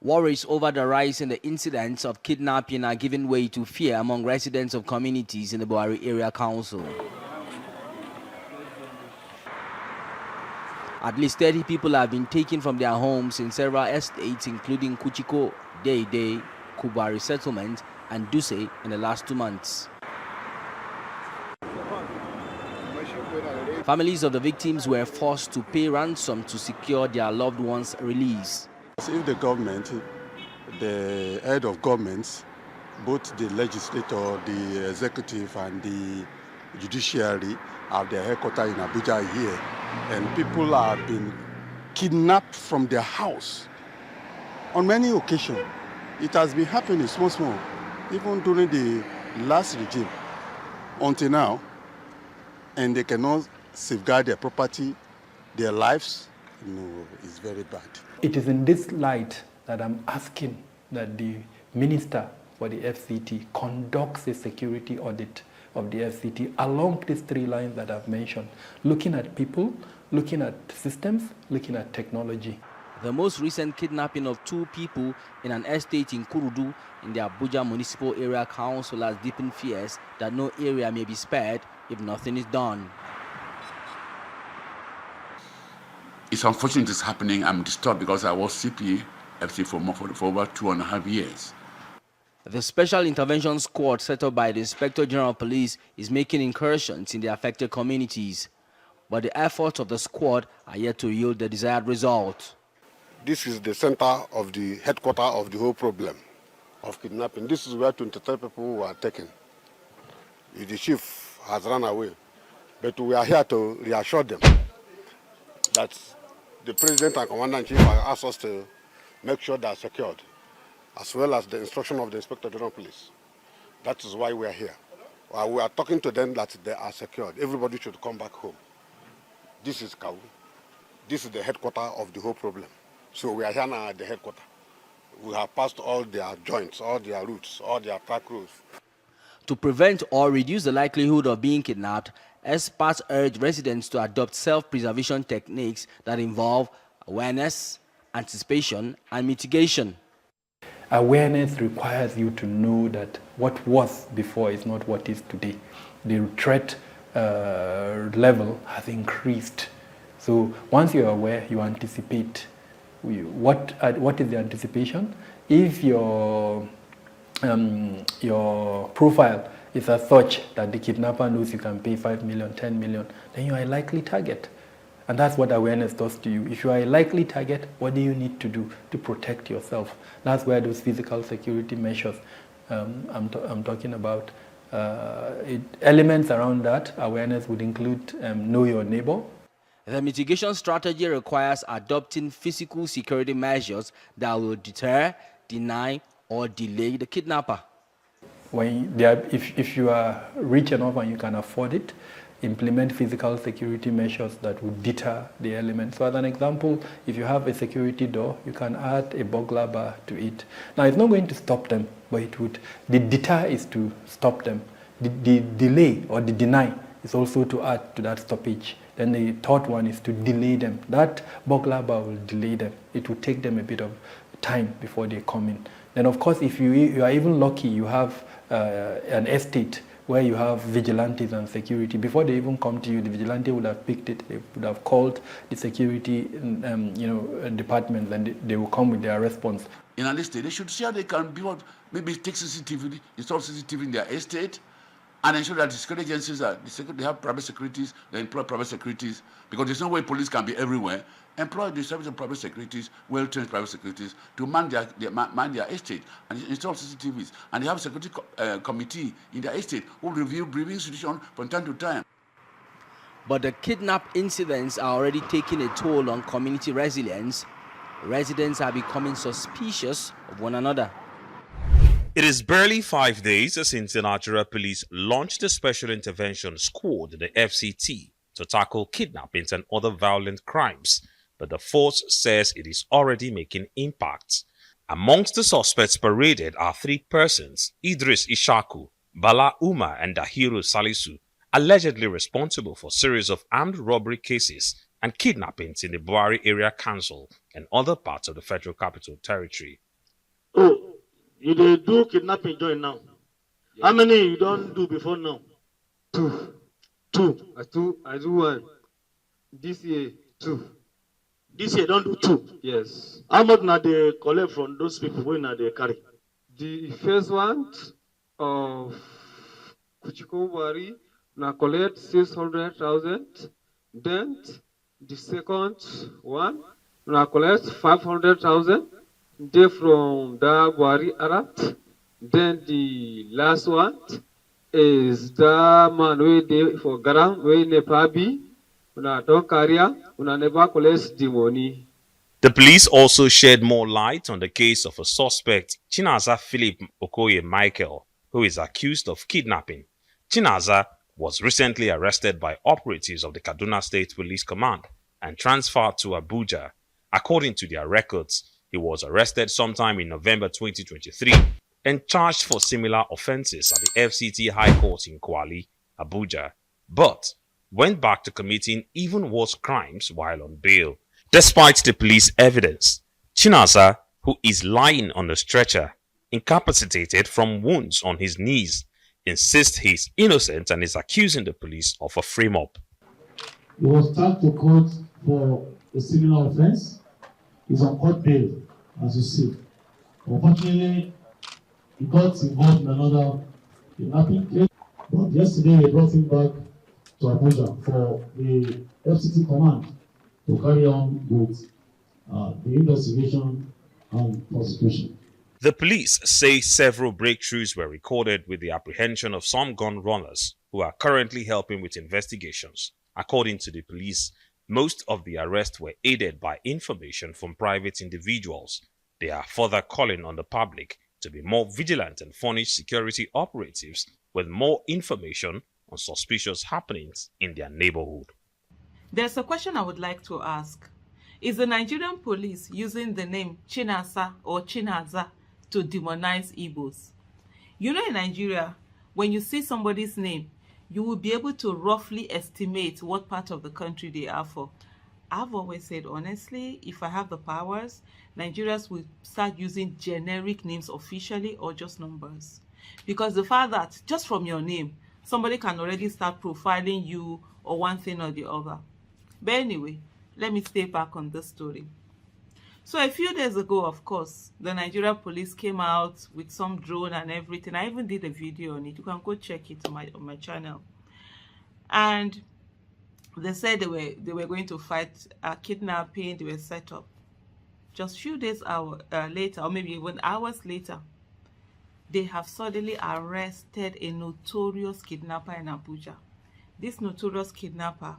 Worries over the rise in the incidents of kidnapping are giving way to fear among residents of communities in the Buhari Area Council. At least 30 people have been taken from their homes in several estates, including Kuchiko, Deide, Kubari Settlement, and Duse in the last 2 months. Families of the victims were forced to pay ransom to secure their loved ones' release. If the government, the head of governments, both the legislature, the executive, and the judiciary have their headquarters in Abuja here, and people have been kidnapped from their house on many occasions. It has been happening small, even during the last regime until now, and they cannot safeguard their property, their lives. No, it's very bad. It is in this light that I'm asking that the Minister for the FCT conducts a security audit of the FCT along these 3 lines that I've mentioned, looking at people, looking at systems, looking at technology. The most recent kidnapping of 2 people in an estate in Kurudu in the Abuja Municipal Area Council has deepened fears that no area may be spared if nothing is done. It's unfortunate it's happening. I'm disturbed because I was CP FC for over 2.5 years. The Special Intervention Squad set up by the Inspector General of Police is making incursions in the affected communities. But the efforts of the squad are yet to yield the desired result. This is the center of the headquarters of the whole problem of kidnapping. This is where 23 people were taken. The chief has run away. But we are here to reassure them that the President and Commander-in-Chief have asked us to make sure they are secured, as well as the instruction of the Inspector General of Police. That is why we are here. We are talking to them that they are secured. Everybody should come back home. This is Kau. This is the headquarters of the whole problem. So we are here now at the headquarters. We have passed all their joints, all their routes, all their track routes. To prevent or reduce the likelihood of being kidnapped, experts urge residents to adopt self-preservation techniques that involve awareness, anticipation, and mitigation. Awareness requires you to know that what was before is not what is today. The threat level has increased. So once you're aware, you anticipate. What is the anticipation? If your profile is as such that the kidnapper knows you can pay 5 million, 10 million, then you are a likely target. And that's what awareness does to you. If you are a likely target, what do you need to do to protect yourself? That's where those physical security measures I'm talking about. Elements around that awareness would include know your neighbor. The mitigation strategy requires adopting physical security measures that will deter, deny, or delay the kidnapper. If you are rich enough and you can afford it, implement physical security measures that would deter the element. So as an example, if you have a security door, you can add a burglar bar to it. Now it's not going to stop them, but it would. The deter is to stop them. The delay or the deny is also to add to that stoppage. Then the third one is to delay them. That burglar bar will delay them. It will take them a bit of time before they come in. Then of course, if you are even lucky, you have an estate where you have vigilantes and security. Before they even come to you, the vigilante would have picked it. They would have called the security departments, and they will come with their response. In an estate, they should see how they can build, maybe take CCTV, install CCTV in their estate, and ensure that the security agencies they have private securities, they employ private securities, because there's no way police can be everywhere. Employ the service of private securities, well-trained private securities, to man their estate and install CCTVs. And they have a security committee in their estate who review briefing institutions from time to time. But the kidnap incidents are already taking a toll on community resilience. Residents are becoming suspicious of one another. It is barely 5 days since the Nigeria police launched the Special Intervention Squad, the FCT, to tackle kidnappings and other violent crimes. But the force says it is already making impacts. Amongst the suspects paraded are 3 persons: Idris Ishaku, Bala Umar, and Dahiru Salisu, allegedly responsible for a series of armed robbery cases and kidnappings in the Buhari Area Council and other parts of the Federal Capital Territory. You dey do kidnapping join now. Yeah. How many you don't do before now? Two. I do one. This year, 2. This year don't do 2. Yes. How much na they collect from those people when na they carry? The first one of Kuchikobari na collect 600,000. Then the second one na collect 500,000. They from the Bari Arab. Then the last one is the man wey dey for Garam wey Nepabi. Una don carry am, una never collect the money. The police also shed more light on the case of a suspect, Chinaza Phillip Okoye Michael, who is accused of kidnapping. Chinaza was recently arrested by operatives of the Kaduna State Police Command and transferred to Abuja. According to their records, he was arrested sometime in November 2023 and charged for similar offenses at the FCT High Court in Kwali, Abuja, but went back to committing even worse crimes while on bail. Despite the police evidence, Chinaza, who is lying on a stretcher, incapacitated from wounds on his knees, insists he is innocent and is accusing the police of a frame-up. He was taken to court for a similar offense. He's on court bail, as you see. Unfortunately, he got involved in another kidnapping case, but yesterday they brought him back to Abuja for the FCT command to carry on with the investigation and prosecution. The police say several breakthroughs were recorded with the apprehension of some gun runners who are currently helping with investigations. According to the police, most of the arrests were aided by information from private individuals. They are further calling on the public to be more vigilant and furnish security operatives with more information on suspicious happenings in their neighborhood. There's a question I would like to ask. Is the Nigerian police using the name Chinaza or Chinaza to demonize Igbos? You know, in Nigeria, when you see somebody's name, you will be able to roughly estimate what part of the country they are for. I've always said, honestly, if I have the powers, Nigerians will start using generic names officially or just numbers. Because the fact that just from your name, somebody can already start profiling you or one thing or the other. But anyway, let me stay back on this story. So a few days ago, of course, the Nigeria police came out with some drone and everything. I even did a video on it. You can go check it on my channel. And they said they were going to fight kidnapping. They were set up. Just few days later, or maybe even hours later, they have suddenly arrested a notorious kidnapper in Abuja. This notorious kidnapper,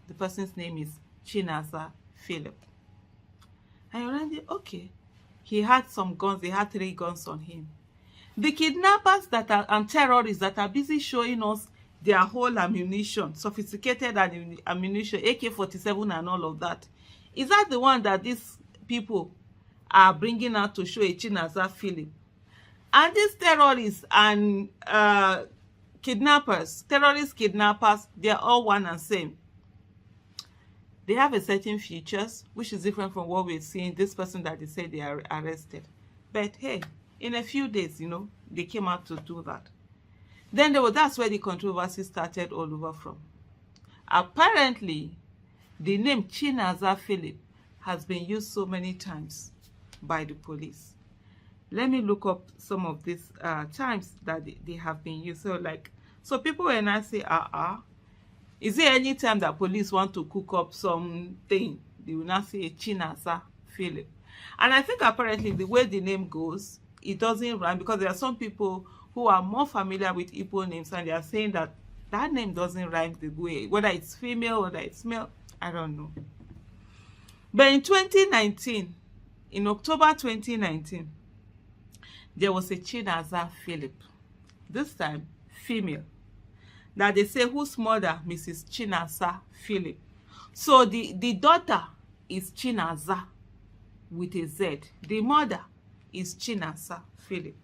the person's name is Chinaza Phillip. And you're already, okay, he had some guns. They had 3 guns on him. The kidnappers and terrorists that are busy showing us their whole ammunition, sophisticated ammunition, AK-47 and all of that, is that the one that these people are bringing out to show a Chinaza Phillip? And these terrorists and kidnappers, they're all one and same. They have a certain features which is different from what we're seeing, this person that they say they are arrested. But hey, in a few days, you know, they came out to do that. Then that's where the controversy started all over from. Apparently, the name Chinaza Phillip has been used so many times by the police. Let me look up some of these times that they have been used. So people when I say, is there any time that police want to cook up something, they will not say Chinaza Phillip? And I think apparently the way the name goes, it doesn't rhyme, because there are some people who are more familiar with Igbo names and they are saying that that name doesn't rhyme the way, whether it's female, whether it's male, I don't know. But in 2019, in October 2019, there was a Chinaza Phillip, this time female, that they say whose mother, Mrs. Chinaza Phillip. So the daughter is Chinaza with a Z. The mother is Chinaza Phillip.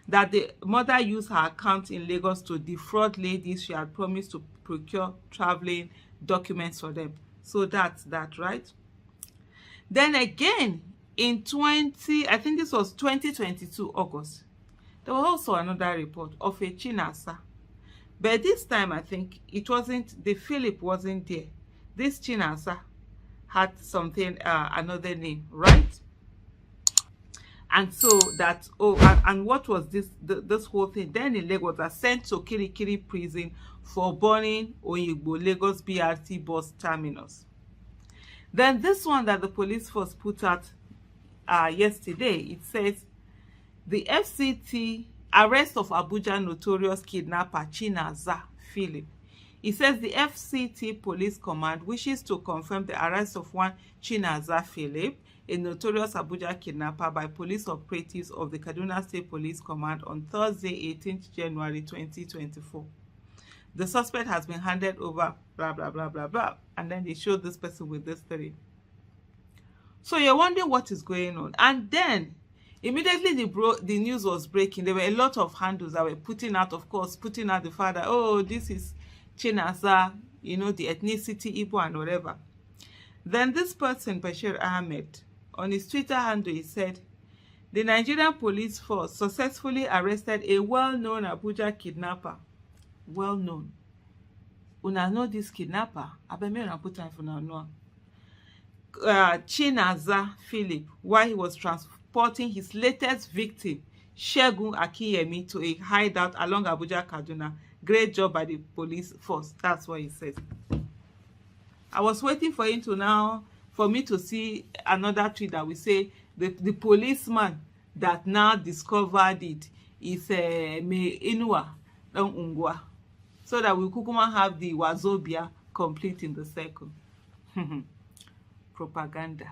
That the mother used her account in Lagos to defraud ladies she had promised to procure traveling documents for them. So that's that, right? Then again, in I think this was 2022 August, there was also another report of a Chinaza. But this time, I think it wasn't, the Phillip wasn't there. This Chinaza had something, another name, right? And so that, and what was this whole thing? Then in Lagos, was sent to Kirikiri prison for burning Oyigbo Lagos BRT bus terminus. Then this one that the police force put out yesterday, it says, the FCT arrest of Abuja notorious kidnapper Chinaza Phillip. It says the FCT Police Command wishes to confirm the arrest of one Chinaza Phillip, a notorious Abuja kidnapper, by police operatives of the Kaduna State Police Command on Thursday, 18th January 2024. The suspect has been handed over, blah, blah, blah, blah, blah. And then they showed this person with this story. So you're wondering what is going on. And then immediately the news was breaking. There were a lot of handles that were putting out, of course, putting out the fact that, oh, this is Chinaza, you know, the ethnicity, Igbo and whatever. Then this person, Bashir Ahmed, on his Twitter handle, he said, the Nigerian police force successfully arrested a well-known Abuja kidnapper. Well-known. Una know this kidnapper? Abemira put time for now. Chinaza Phillip, while he was transporting his latest victim, Shegun Akiyemi, to a hideout along Abuja, Kaduna. Great job by the police force. That's what he says. I was waiting for him to now, for me to see another tweet that will say the policeman that now discovered it is Me Inua Ungwa, so that we kukuma have the Wazobia complete in the circle. Propaganda.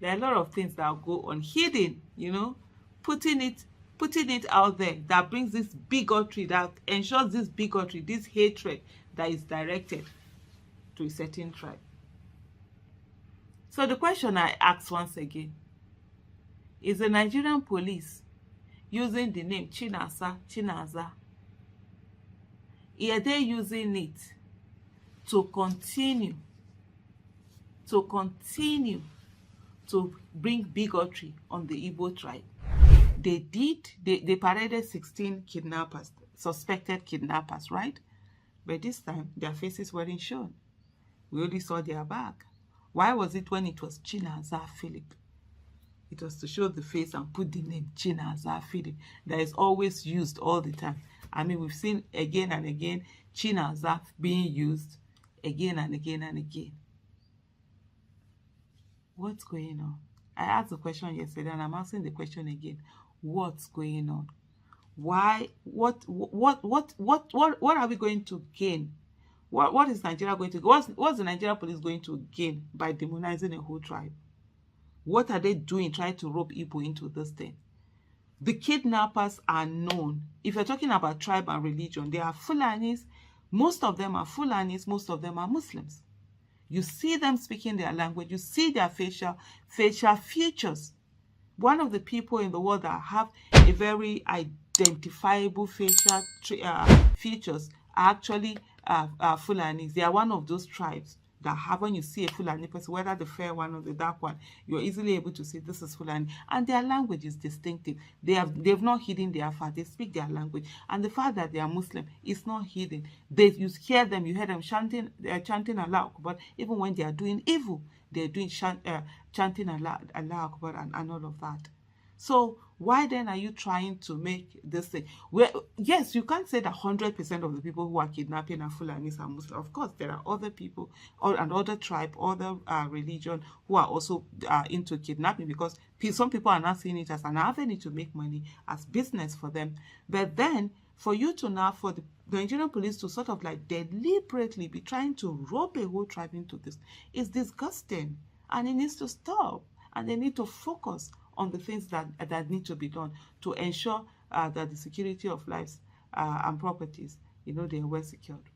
There are a lot of things that go on hidden, you know, putting it out there, that brings this bigotry, that ensures this bigotry, this hatred that is directed to a certain tribe. So the question I ask once again, is the Nigerian police using the name Chinaza, are they using it to continue to bring bigotry on the Igbo tribe? They paraded 16 kidnappers, suspected kidnappers, right? But this time, their faces weren't shown. We only saw their back. Why was it when it was Chinaza Phillip? It was to show the face and put the name Chinaza Phillip. That is always used all the time. I mean, we've seen again and again Chinaza being used again and again and again. What's going on? I asked the question yesterday and I'm asking the question again. What's going on? Why? What are we going to gain? What is Nigeria going to gain? What's the Nigerian police going to gain by demonizing a whole tribe? What are they doing trying to rope Igbo into this thing? The kidnappers are known. If you're talking about tribe and religion, they are Fulanis. Most of them are Fulanis. Most of them are Muslims. You see them speaking their language. You see their facial features. One of the people in the world that have a very identifiable facial features are actually Fulanis. They are one of those tribes that have, when you see a Fulani person, whether the fair one or the dark one, you're easily able to say this is Fulani. And their language is distinctive. They've not hidden their fact. They speak their language. And the fact that they are Muslim is not hidden. You hear them chanting Allah Akbar, even when they are doing evil. They're doing chanting Allah Akbar and all of that. So why then are you trying to make this thing? Well, yes, you can't say that 100% of the people who are kidnapping are Fulanis and Muslims. Of course, there are other people and other tribe, other religion who are also into kidnapping, because some people are not seeing it as an avenue to make money, as business for them. But then for you to now, for the Nigerian police to sort of like deliberately be trying to rope a whole tribe into this is disgusting, and it needs to stop. And they need to focus on the things that need to be done to ensure that the security of lives and properties, they are well secured.